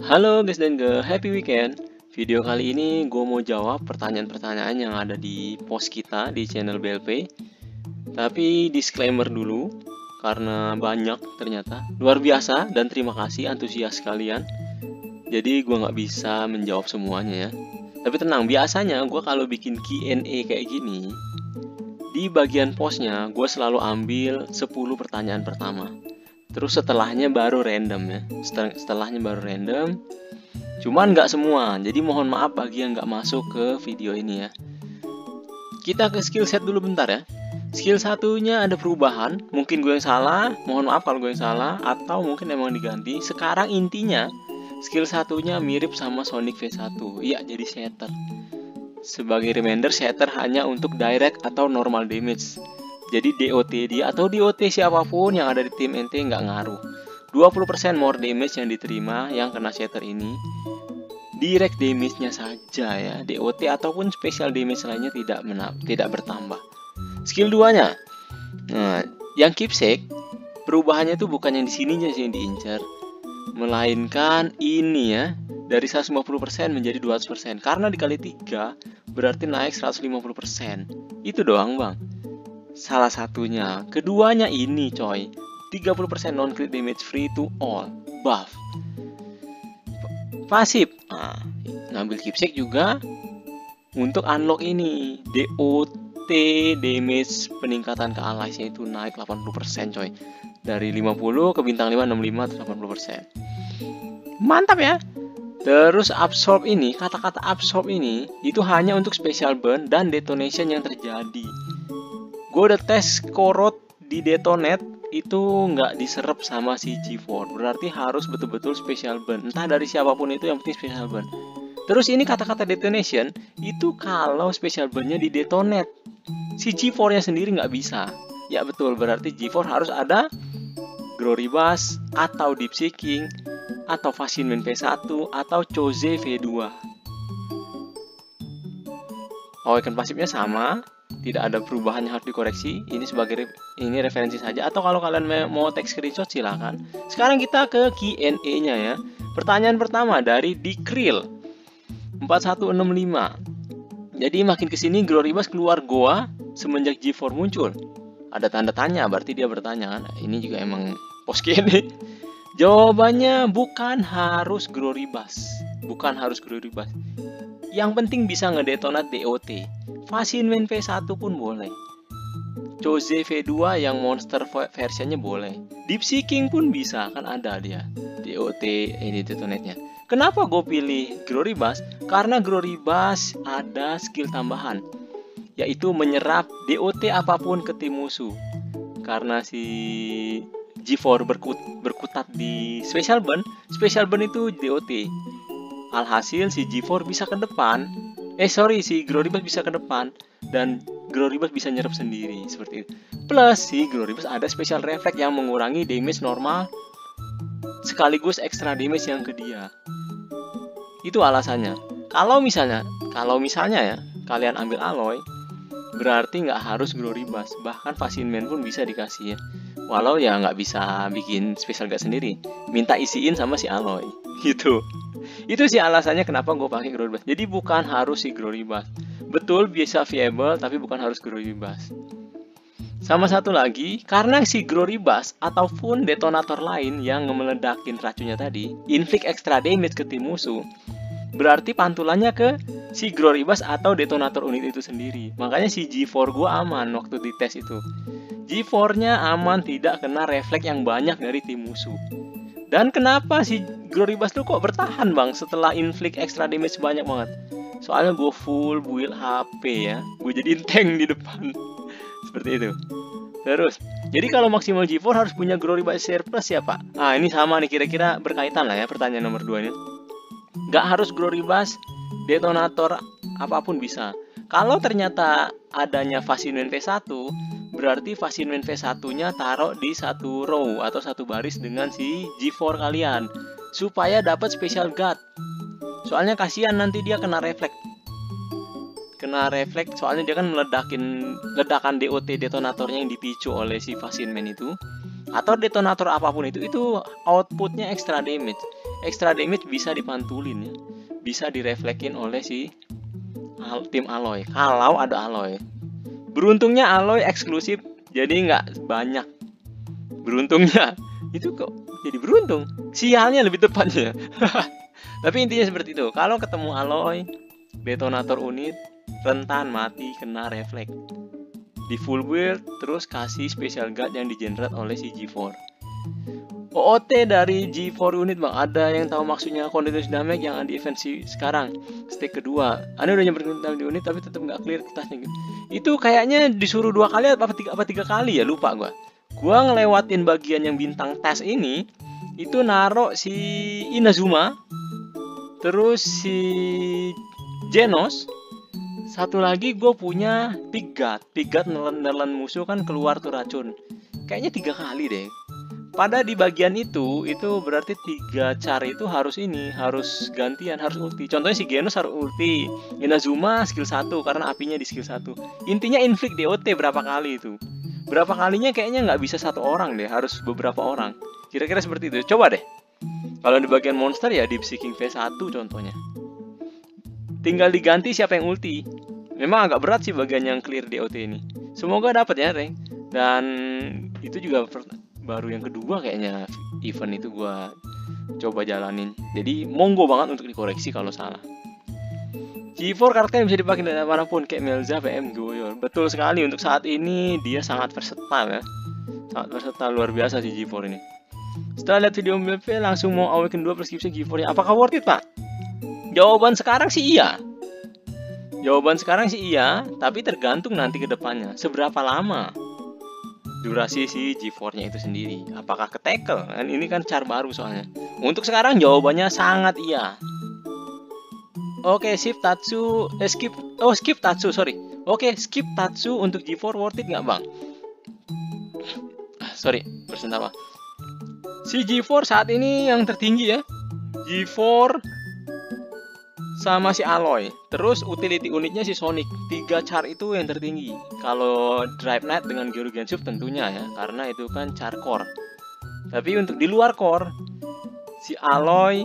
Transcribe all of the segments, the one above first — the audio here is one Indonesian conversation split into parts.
Halo guys dan girl, happy weekend. Video kali ini gue mau jawab pertanyaan-pertanyaan yang ada di post kita di channel BLP. Tapi disclaimer dulu, karena banyak ternyata. Luar biasa dan terima kasih antusias kalian. Jadi gue nggak bisa menjawab semuanya ya. Tapi tenang, biasanya gue kalau bikin Q&A kayak gini, di bagian postnya gue selalu ambil 10 pertanyaan pertama. Terus setelahnya baru random ya. Setelahnya baru random. Cuman nggak semua, jadi mohon maaf bagi yang nggak masuk ke video ini ya. Kita ke skill set dulu bentar ya. Skill satunya ada perubahan, mungkin gue yang salah, mohon maaf kalau gue yang salah, atau mungkin emang diganti. Sekarang intinya, skill satunya mirip sama Sonic V1, iya jadi shatter. Sebagai reminder, shatter hanya untuk direct atau normal damage. Jadi DOT dia atau DOT siapapun yang ada di tim NT nggak ngaruh. 20% more damage yang diterima yang kena shatter ini. Direct damage-nya saja ya, DOT ataupun special damage lainnya tidak bertambah. Skill 2-nya. Nah, yang keepsake perubahannya itu bukan yang di sininya sih yang diincar, melainkan ini ya, dari 150% menjadi 200%. Karena dikali 3 berarti naik 150%. Itu doang, Bang. Salah satunya. Keduanya ini coy, 30% non-crit damage free to all buff. Pasif, nah, ngambil keepsake juga untuk unlock ini DOT damage peningkatan ke allies itu naik 80% coy, dari 50 ke bintang 5 65 atau 80%. Mantap ya. Terus absorb ini, kata-kata absorb ini itu hanya untuk special burn dan detonation yang terjadi. Gue udah tes korot di detonate itu nggak diserap sama si G4, berarti harus betul-betul special burn, entah dari siapapun itu yang penting special burn. Terus ini kata-kata detonation itu kalau special burnnya di detonate, si G4 nya sendiri nggak bisa. Ya betul, berarti G4 harus ada Glory Bass atau Deep Seeking atau Fascinman V1 atau Chose V2. Awaken pasifnya sama, tidak ada perubahan yang harus dikoreksi. Ini sebagai referensi saja, atau kalau kalian mau text screenshot silahkan. Sekarang kita ke Q&A nya ya. Pertanyaan pertama dari Dikril 4165. Jadi makin kesini Glory Bass keluar goa semenjak G4 muncul. Ada tanda tanya, berarti dia bertanya kan. Ini juga emang post Q&A. Jawabannya bukan harus Glory Bass. Bukan harus Glory Bass. Yang penting bisa ngedetonat DOT. Fascinman V1 pun boleh. Chose V2 yang monster versionnya boleh. Deep Seeking pun bisa, kan ada dia DOT ini detonate-nya. Kenapa gue pilih Glory Bass? Karena Glory Bass ada skill tambahan, yaitu menyerap DOT apapun ke tim musuh. Karena si G4 berkutat di Special Burn itu DOT. Alhasil si G4 bisa ke depan. Si Glory Bass bisa ke depan dan Glory Bass bisa nyerap sendiri seperti itu. Plus si Glory Bass ada special reflect yang mengurangi damage normal sekaligus extra damage yang ke dia. Itu alasannya. Kalau misalnya ya kalian ambil alloy, berarti nggak harus Glory Bass, bahkan Fascinman pun bisa dikasih ya. Walau ya nggak bisa bikin special guard sendiri, minta isiin sama si alloy gitu. Itu sih alasannya kenapa gue pakai Glory Bass. Jadi bukan harus si Glory Bass. Betul bisa viable, tapi bukan harus Glory Bass. Sama satu lagi, karena si Glory Bass ataupun detonator lain yang meledakin racunnya tadi inflict extra damage ke tim musuh, berarti pantulannya ke si Glory Bass atau detonator unit itu sendiri. Makanya si G4 gue aman waktu di tes itu. G4-nya aman, tidak kena refleks yang banyak dari tim musuh. Dan kenapa si Glory Bass tuh kok bertahan bang setelah inflict extra damage banyak banget? Soalnya gue full build HP ya, gue jadiin tank di depan. Seperti itu. Terus, jadi kalau maksimal G4 harus punya Glory Bass surplus ya pak? Nah ini sama nih, kira-kira berkaitan lah ya pertanyaan nomor 2 nya. Gak harus Glory Bass, detonator apapun bisa. Kalau ternyata adanya Fascinman V1, berarti Fascinman V1-nya taruh di satu row atau satu baris dengan si G4 kalian supaya dapat special guard. Soalnya kasihan nanti dia kena refleks. Soalnya dia kan ledakan DOT detonatornya yang dipicu oleh si Fascinman itu. atau detonator apapun itu outputnya extra damage. Extra damage bisa dipantulin ya, bisa direflekin oleh si tim alloy kalau ada alloy. Beruntungnya alloy eksklusif, jadi nggak banyak. Beruntungnya itu kok jadi beruntung, sialnya lebih tepatnya. Tapi intinya seperti itu. Kalau ketemu alloy detonator unit rentan mati kena refleks. Di full build terus kasih special guard yang di-generate oleh si G4. OOT dari G4 unit bang, ada yang tahu maksudnya continuous damage yang anti event sekarang stake kedua. Anda udah nyamperin di unit tapi tetap nggak clear tasnya gitu. Itu kayaknya disuruh 2 kali apa 3 kali ya, lupa gua ngelewatin bagian yang bintang tes ini. Itu narok si Inazuma, terus si Genos, satu lagi gue punya Pigat nelen musuh kan keluar tuh racun. Kayaknya 3 kali deh. Pada di bagian itu berarti 3 cara itu harus gantian, harus ulti. Contohnya si Genos harus ulti, Inazuma skill 1 karena apinya di skill 1. Intinya inflict DOT berapa kali itu. Berapa kalinya kayaknya nggak bisa 1 orang deh, harus beberapa orang. Kira-kira seperti itu. Coba deh. Kalau di bagian monster ya Deep Seeking V1 contohnya. Tinggal diganti siapa yang ulti. Memang agak berat sih bagian yang clear DOT ini. Semoga dapat ya, Reng. Dan itu juga baru yang kedua kayaknya event itu gua coba jalanin. Jadi monggo banget untuk dikoreksi kalau salah. G4 karakter yang bisa dipakai dari manapun kayak Melza, PM, Goyor. Betul sekali, untuk saat ini dia sangat versatile ya. Sangat versatile, luar biasa si G4 ini. Setelah lihat video MVP langsung mau Awaken 2 plus Gipsy G4 nya. Apakah worth it, Pak? Jawaban sekarang sih iya. Tapi tergantung nanti ke depannya. Seberapa lama durasi si G4 nya itu sendiri. Apakah ke tackle? Kan ini kan cara baru soalnya. Untuk sekarang jawabannya sangat iya. Oke, skip Tatsu untuk G4 worth it nggak bang? Sorry, bersenama. Si G4 saat ini yang tertinggi ya, G4 sama si Alloy. Terus utility unitnya si Sonic. 3 char itu yang tertinggi. Kalau Drive Knight dengan Gyorogenship tentunya ya, karena itu kan char core. Tapi untuk di luar core, si Alloy,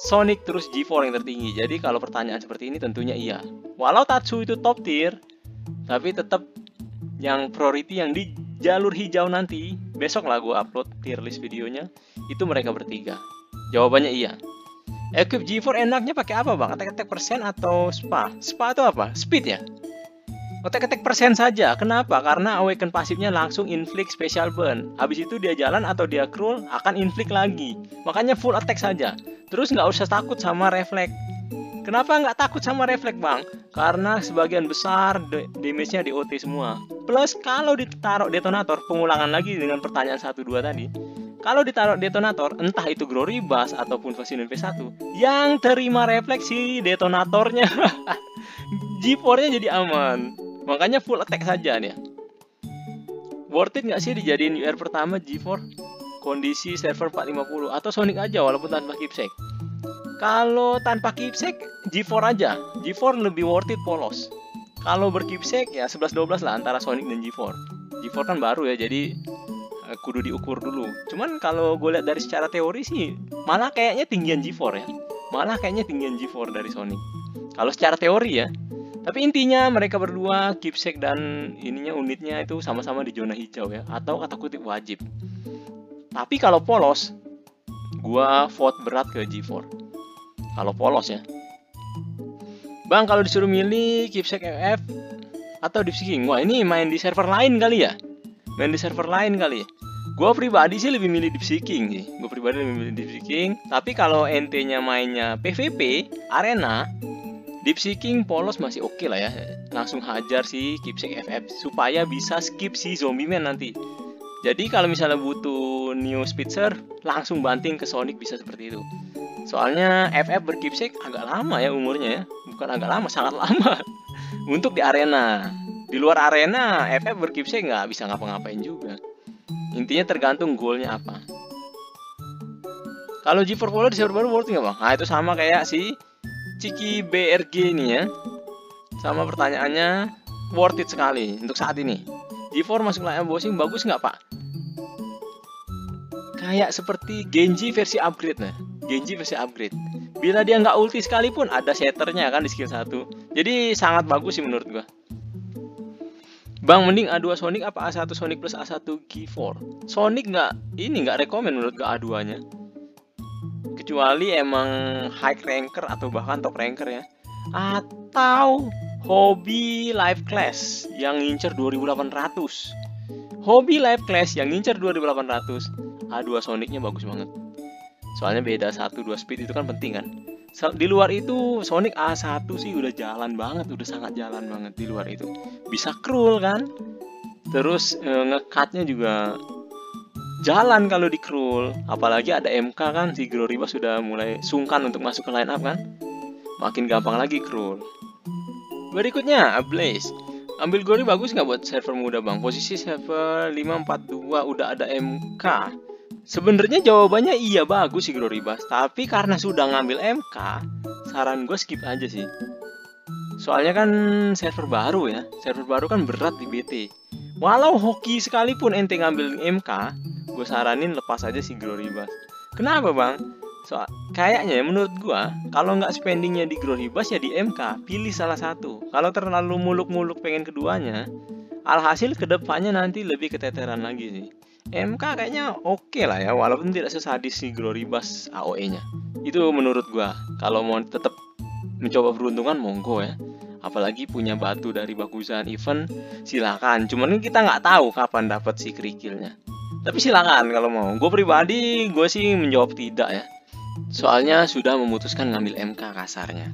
Sonic terus G4 yang tertinggi. Jadi kalau pertanyaan seperti ini tentunya iya. Walau Tatsu itu top tier, tapi tetap yang priority yang di jalur hijau nanti, besok lah gue upload tier list videonya, itu mereka bertiga. Jawabannya iya. Equip G4 enaknya pakai apa bang? Attack persen atau spa? Spa itu apa? Speed ya? Attack persen saja. Kenapa? Karena awaken pasifnya langsung inflict special burn. Habis itu dia jalan atau dia crawl akan inflict lagi. Makanya full attack saja. Terus nggak usah takut sama refleks. Kenapa nggak takut sama refleks bang? Karena sebagian besar damage-nya di OT semua. Plus kalau ditaruh detonator, pengulangan lagi dengan pertanyaan 1-2 tadi. Kalau ditaruh detonator, entah itu Gloribus ataupun Vasinun V1, yang terima refleksi detonatornya, G4-nya jadi aman. Makanya full attack saja nih. Worth it nggak sih dijadiin UR pertama G4? Kondisi server 450 atau Sonic aja walaupun tanpa keepsake. Kalau tanpa keepsake, G4 aja. G4 lebih worth it polos. Kalau berkeepsake ya 11-12 lah antara Sonic dan G4. G4 kan baru ya, jadi kudu diukur dulu. Cuman kalau gue lihat dari secara teori sih malah kayaknya tinggian G4 ya. Malah kayaknya tinggian G4 dari Sonic. Kalau secara teori ya. Tapi intinya mereka berdua keepsake dan ininya unitnya itu sama-sama di zona hijau ya, atau kata kutip wajib. Tapi kalau polos, gua vote berat ke G4. Kalau polos ya. Bang, kalau disuruh milih keepsake FF atau Deep Seeking, wah ini main di server lain kali ya. Gue pribadi sih lebih milih Deep Seeking sih. Tapi kalau ente-nya mainnya PvP, arena, Deep Seeking polos masih oke lah ya. Langsung hajar si keepsake FF supaya bisa skip si zombie man nanti. Jadi kalau misalnya butuh new Spitzer, langsung banting ke Sonic bisa seperti itu. Soalnya FF berkeepsake agak lama ya umurnya ya. Bukan agak lama, sangat lama. Untuk di arena. Di luar arena, FF berkeepsake nggak bisa ngapa-ngapain juga. Intinya tergantung goalnya apa. Kalau G4 Polo di server baru worth nggak bang? Nah itu sama kayak si Ciki BRG ini ya. Sama pertanyaannya, worth it sekali untuk saat ini. G4 masuk layar bossing bagus nggak pak? kayak seperti Genji versi upgrade. Nah, Genji versi upgrade. Bila dia nggak ulti sekalipun ada shatternya kan di skill 1. Jadi sangat bagus sih menurut gua. Bang, mending A2 Sonic apa A1 Sonic plus A1 G4? Sonic nggak rekomen menurut gua A2-nya. Kecuali emang high ranker atau bahkan top ranker ya. Atau Hobby Live Class yang ngincer 2800. Hobby Live Class yang ngincer 2800. A2 Sonicnya bagus banget. Soalnya beda 1-2 speed itu kan penting kan. Di luar itu Sonic A1 sih udah jalan banget, udah sangat jalan banget di luar itu. Bisa crawl kan. Terus ngekatnya juga jalan kalau di crawl. Apalagi ada MK kan, si Gloriba sudah mulai sungkan untuk masuk ke line up kan. Makin gampang lagi crawl. Berikutnya Ablaze. Ambil Gori bagus nggak buat server muda bang? Posisi server 542 udah ada MK. Sebenarnya jawabannya iya bagus sih Gloribas, tapi karena sudah ngambil MK, saran gue skip aja sih. Soalnya kan server baru ya, server baru kan berat di BT. Walau hoki sekalipun ente ngambil MK, gue saranin lepas aja sih Gloribas. Kenapa bang? Kayaknya menurut gue, kalau nggak spendingnya di Gloribas ya di MK, pilih salah satu. Kalau terlalu muluk-muluk pengen keduanya, alhasil kedepannya nanti lebih keteteran lagi sih. MK kayaknya oke lah ya, walaupun tidak sesadis si Gloribas AOE-nya. Itu menurut gua. Kalau mau tetap mencoba peruntungan monggo ya. Apalagi punya batu dari bagusan event, silakan. Cuman kita nggak tahu kapan dapat si kerikilnya. Tapi silakan kalau mau. Gue pribadi, gue sih menjawab tidak ya. Soalnya sudah memutuskan ngambil MK kasarnya.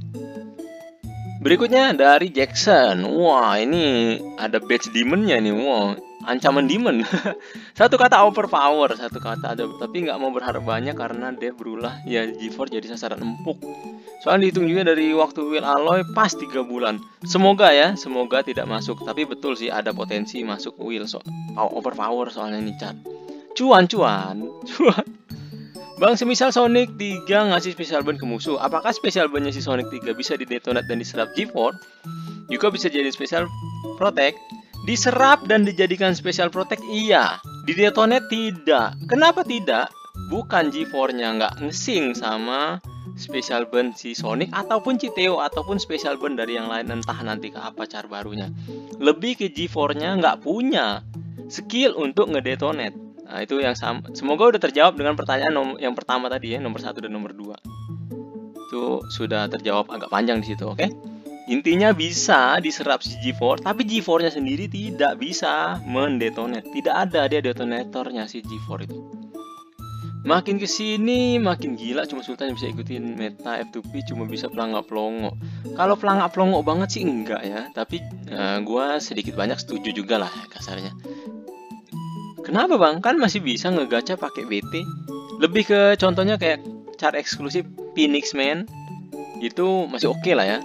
Berikutnya dari Jackson. Wah, ini ada badge demon-nya nih. Wah, ancaman demon. Satu kata overpower, satu kata ada, tapi nggak mau berharap banyak karena dia berulah ya G4 jadi sasaran empuk. Soalnya dihitung juga dari waktu Will Alloy pas 3 bulan. Semoga ya, semoga tidak masuk. Tapi betul sih ada potensi masuk Will overpower soalnya ini chat. Cuan. Bang, semisal Sonic 3 ngasih special burn ke musuh, apakah special burn-nya si Sonic 3 bisa didetonate dan diserap G4? Juga bisa jadi special protect. Diserap dan dijadikan special protect iya, didetonate tidak. Kenapa tidak? Bukan G4-nya nggak ngesing sama special burn si Sonic ataupun Citeo ataupun special burn dari yang lain, entah nanti ke apa cara barunya. Lebih ke G4-nya nggak punya skill untuk ngedetonate. Nah, itu yang sama. Semoga udah terjawab dengan pertanyaan yang pertama tadi ya, nomor 1 dan nomor 2. Itu sudah terjawab agak panjang di situ, oke? Intinya bisa diserap si G4, tapi G4-nya sendiri tidak bisa mendetonate. Tidak ada dia detonatornya si G4 itu. Makin kesini makin gila, cuma Sultan yang bisa ikutin meta F2P, cuma bisa pelangak pelongo. Kalau pelangak pelongo banget sih enggak ya, tapi gua sedikit banyak setuju juga lah kasarnya. Kenapa bang? Kan masih bisa ngegacha pakai BT. Lebih ke contohnya kayak cara eksklusif Phoenix Man. Itu masih oke lah ya.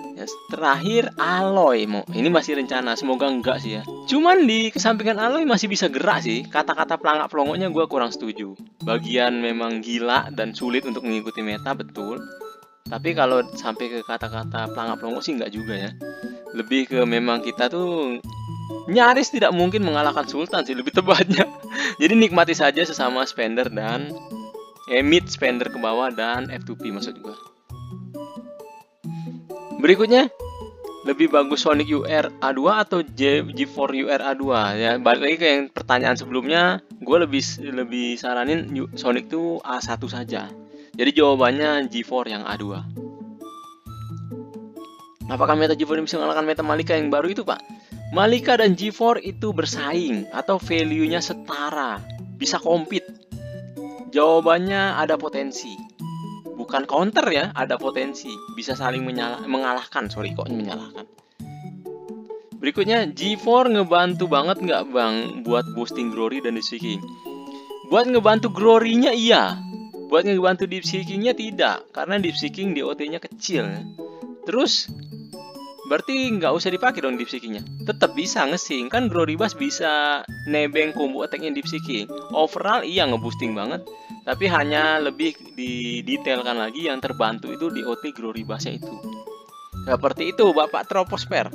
Terakhir Aloy, ini masih rencana, semoga enggak sih ya. Cuman di kesampingan Aloy masih bisa gerak sih. Kata-kata pelangak pelongonya gue kurang setuju. Bagian memang gila dan sulit untuk mengikuti meta, betul. Tapi kalau sampai ke kata-kata pelangak pelongo sih enggak juga ya. Lebih ke memang kita tuh nyaris tidak mungkin mengalahkan Sultan sih, lebih tepatnya. Jadi nikmati saja sesama spender dan mid spender ke bawah dan F2P maksud gue. Berikutnya, lebih bagus Sonic UR A2 atau G4 UR A2 ya. Balik lagi ke yang pertanyaan sebelumnya, gue lebih saranin Sonic tuh A1 saja. Jadi jawabannya G4 yang A2. Apakah meta G4 bisa mengalahkan meta Malika yang baru itu, Pak? Malika dan G4 itu bersaing atau value-nya setara, bisa compete. Jawabannya ada potensi. Bukan counter ya, ada potensi. Bisa saling mengalahkan, menyalahkan. Berikutnya, G4 ngebantu banget nggak bang buat boosting glory dan deep seeking? Buat ngebantu glory-nya iya. Buat ngebantu deep seeking-nya tidak. Karena deep seeking DOT-nya kecil. Terus berarti nggak usah dipakai dong deep seeking-nya. Tetap bisa ngesing, kan Gloribas bisa nebeng combo attack-nya deep seeking. Overall iya nge-boosting banget, tapi hanya lebih didetailkan lagi yang terbantu itu di OT Gloribasnya itu. Seperti itu Bapak Troposper.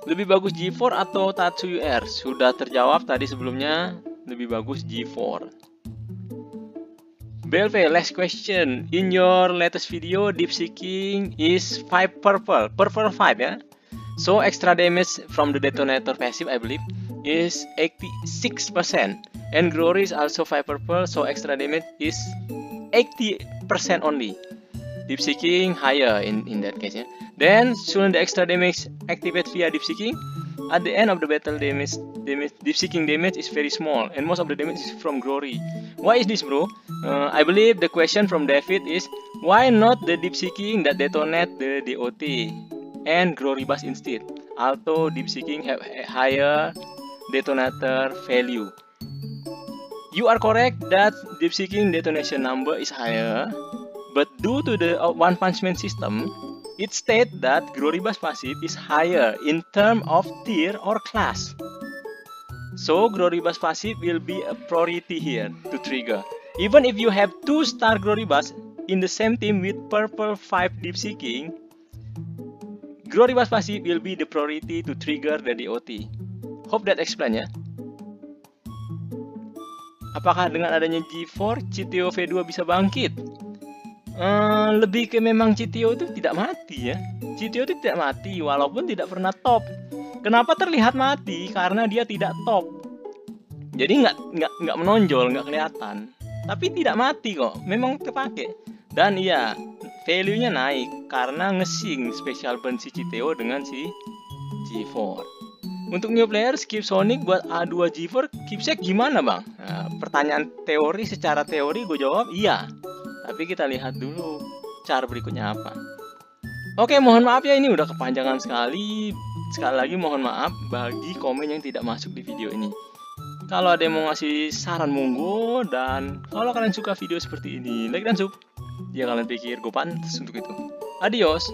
Lebih bagus G4 atau Tatsu UR? Sudah terjawab tadi sebelumnya, lebih bagus G4. Belve, last question. In your latest video, deep seeking is 5 purple. Purple 5, yeah? So extra damage from the detonator passive, I believe, is 86%. And glory is also 5 purple, so extra damage is 80% only. Deep seeking higher in that case, yeah? Then soon the extra damage activate via deep seeking. At the end of the battle, deep seeking damage is very small, and most of the damage is from glory. Why is this, bro? I believe the question from David is, why not the deep seeking that detonate the DOT and glory burst instead? Although deep seeking have a higher detonator value. You are correct that deep seeking detonation number is higher, but due to the one punch man system, it states that glory burst passive is higher in terms of tier or class. So glory burst passive will be a priority here to trigger. Even if you have 2-star glory burst in the same team with purple 5 deep seeking, glory burst passive will be the priority to trigger the DOT. Hope that explain ya. Apakah dengan adanya G4 CTO V2 bisa bangkit? Lebih ke memang CTO itu tidak mati ya. CTO itu tidak mati walaupun tidak pernah top. Kenapa terlihat mati? Karena dia tidak top. Jadi nggak menonjol, nggak kelihatan. Tapi tidak mati kok, memang kepake. Dan iya, value-nya naik karena ngesing special burn si CTO dengan si G4. Untuk new player skip Sonic buat A2 G4 keepsake gimana bang? Nah, pertanyaan teori, secara teori gue jawab iya. Tapi kita lihat dulu cara berikutnya apa. Oke, mohon maaf ya, ini udah kepanjangan sekali. Sekali lagi mohon maaf bagi komen yang tidak masuk di video ini. Kalau ada yang mau ngasih saran monggo, dan kalau kalian suka video seperti ini, like dan sub. Ya kalian pikir gue pantas untuk itu. Adios.